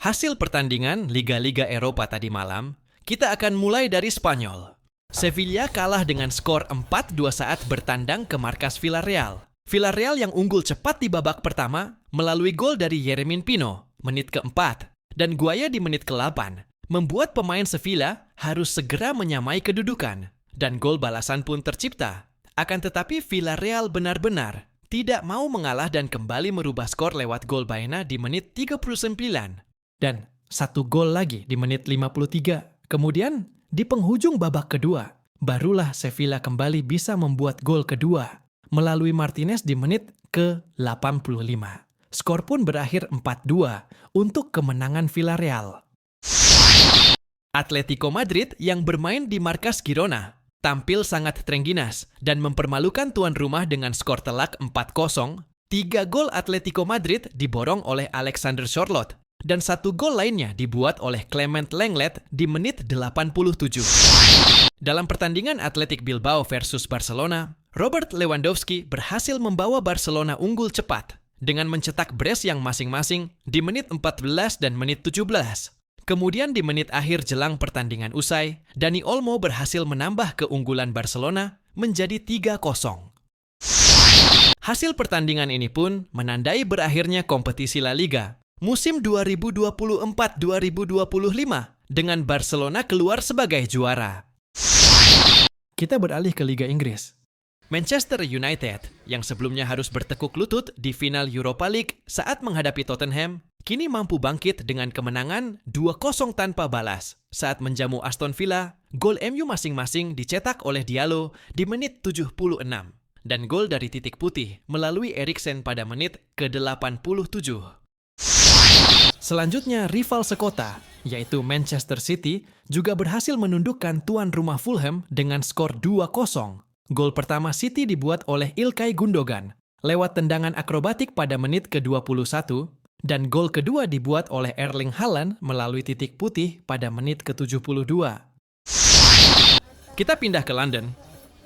Hasil pertandingan Liga-Liga Eropa tadi malam, kita akan mulai dari Spanyol. Sevilla kalah dengan skor 4-2 saat bertandang ke markas Villarreal. Villarreal yang unggul cepat di babak pertama melalui gol dari Yeremín Pino, menit ke-4, dan Guaya di menit ke-8, membuat pemain Sevilla harus segera menyamai kedudukan, dan gol balasan pun tercipta. Akan tetapi Villarreal benar-benar tidak mau mengalah dan kembali merubah skor lewat gol Baena di menit 39. Dan satu gol lagi di menit 53. Kemudian, di penghujung babak kedua, barulah Sevilla kembali bisa membuat gol kedua melalui Martinez di menit ke-85. Skor pun berakhir 4-2 untuk kemenangan Villarreal. Atletico Madrid yang bermain di markas Girona tampil sangat terengginas dan mempermalukan tuan rumah dengan skor telak 4-0. 3 gol Atletico Madrid diborong oleh Alexander Sørloth dan 1 gol lainnya dibuat oleh Clement Lenglet di menit 87. Dalam pertandingan Athletic Bilbao versus Barcelona, Robert Lewandowski berhasil membawa Barcelona unggul cepat dengan mencetak brace yang masing-masing di menit 14 dan menit 17. Kemudian di menit akhir jelang pertandingan usai, Dani Olmo berhasil menambah keunggulan Barcelona menjadi 3-0. Hasil pertandingan ini pun menandai berakhirnya kompetisi La Liga musim 2024-2025 dengan Barcelona keluar sebagai juara. Kita beralih ke Liga Inggris. Manchester United, yang sebelumnya harus bertekuk lutut di final Europa League saat menghadapi Tottenham, kini mampu bangkit dengan kemenangan 2-0 tanpa balas saat menjamu Aston Villa. Gol MU masing-masing dicetak oleh Diallo di menit 76 dan gol dari titik putih melalui Eriksen pada menit ke-87. Selanjutnya, rival sekota, yaitu Manchester City, juga berhasil menundukkan tuan rumah Fulham dengan skor 2-0. Gol pertama City dibuat oleh Ilkay Gundogan lewat tendangan akrobatik pada menit ke-21, dan gol kedua dibuat oleh Erling Haaland melalui titik putih pada menit ke-72. Kita pindah ke London.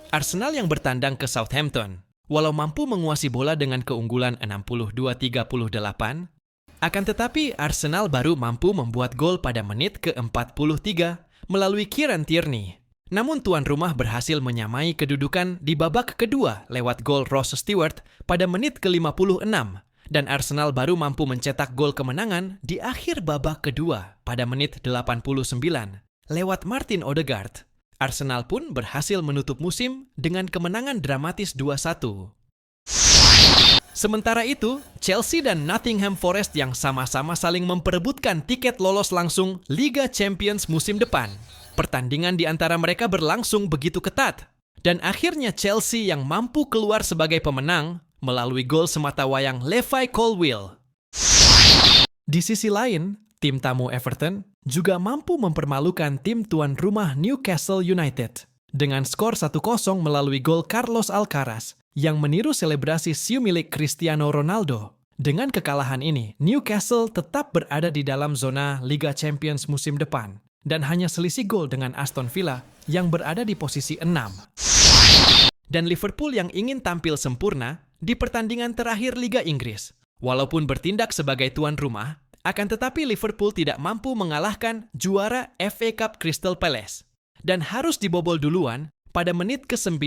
Arsenal yang bertandang ke Southampton, walau mampu menguasai bola dengan keunggulan 62-38, akan tetapi Arsenal baru mampu membuat gol pada menit ke-43 melalui Kieran Tierney. Namun tuan rumah berhasil menyamai kedudukan di babak kedua lewat gol Ross Stewart pada menit ke-56, dan Arsenal baru mampu mencetak gol kemenangan di akhir babak kedua pada menit 89 lewat Martin Odegaard. Arsenal pun berhasil menutup musim dengan kemenangan dramatis 2-1. Sementara itu, Chelsea dan Nottingham Forest yang sama-sama saling memperebutkan tiket lolos langsung Liga Champions musim depan. Pertandingan di antara mereka berlangsung begitu ketat, dan akhirnya Chelsea yang mampu keluar sebagai pemenang melalui gol sematawayang Levi Colwill. Di sisi lain, tim tamu Everton juga mampu mempermalukan tim tuan rumah Newcastle United dengan skor 1-0 melalui gol Carlos Alcaraz yang meniru selebrasi siu milik Cristiano Ronaldo. Dengan kekalahan ini, Newcastle tetap berada di dalam zona Liga Champions musim depan dan hanya selisih gol dengan Aston Villa yang berada di posisi 6. Dan Liverpool yang ingin tampil sempurna di pertandingan terakhir Liga Inggris. Walaupun bertindak sebagai tuan rumah, akan tetapi Liverpool tidak mampu mengalahkan juara FA Cup Crystal Palace dan harus dibobol duluan pada menit ke-9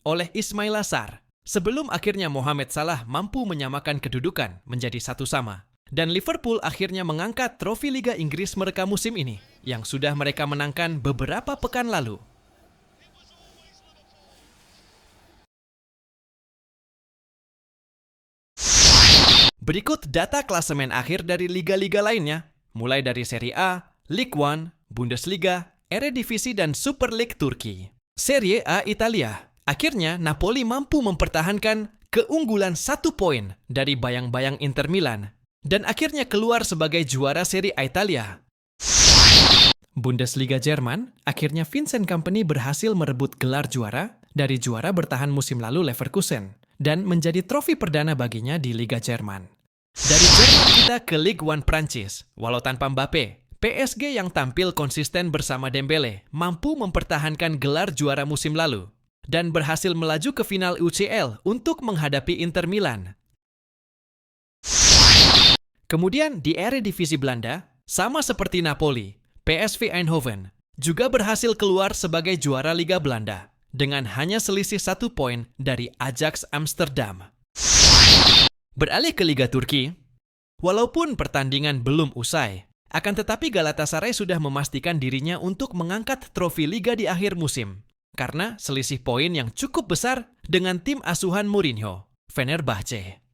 oleh Ismail Assar. Sebelum akhirnya Mohamed Salah mampu menyamakan kedudukan menjadi 1-1. Dan Liverpool akhirnya mengangkat trofi Liga Inggris mereka musim ini, yang sudah mereka menangkan beberapa pekan lalu. Berikut data klasemen akhir dari liga-liga lainnya, mulai dari Serie A, Ligue 1, Bundesliga, Eredivisie dan Super League Turki. Serie A Italia. Akhirnya, Napoli mampu mempertahankan keunggulan 1 poin dari bayang-bayang Inter Milan dan akhirnya keluar sebagai juara Serie A Italia. Bundesliga Jerman, akhirnya Vincent Kompany berhasil merebut gelar juara dari juara bertahan musim lalu Leverkusen dan menjadi trofi perdana baginya di Liga Jerman. Dari Jerman kita ke Ligue 1 Prancis, walau tanpa Mbappe, PSG yang tampil konsisten bersama Dembele mampu mempertahankan gelar juara musim lalu dan berhasil melaju ke final UCL untuk menghadapi Inter Milan. Kemudian di Eredivisie Belanda, Sama seperti Napoli, PSV Eindhoven juga berhasil keluar sebagai juara Liga Belanda dengan hanya selisih 1 poin dari Ajax Amsterdam. Beralih ke Liga Turki, walaupun pertandingan belum usai, akan tetapi Galatasaray sudah memastikan dirinya untuk mengangkat trofi Liga di akhir musim karena selisih poin yang cukup besar dengan tim asuhan Mourinho, Fenerbahce.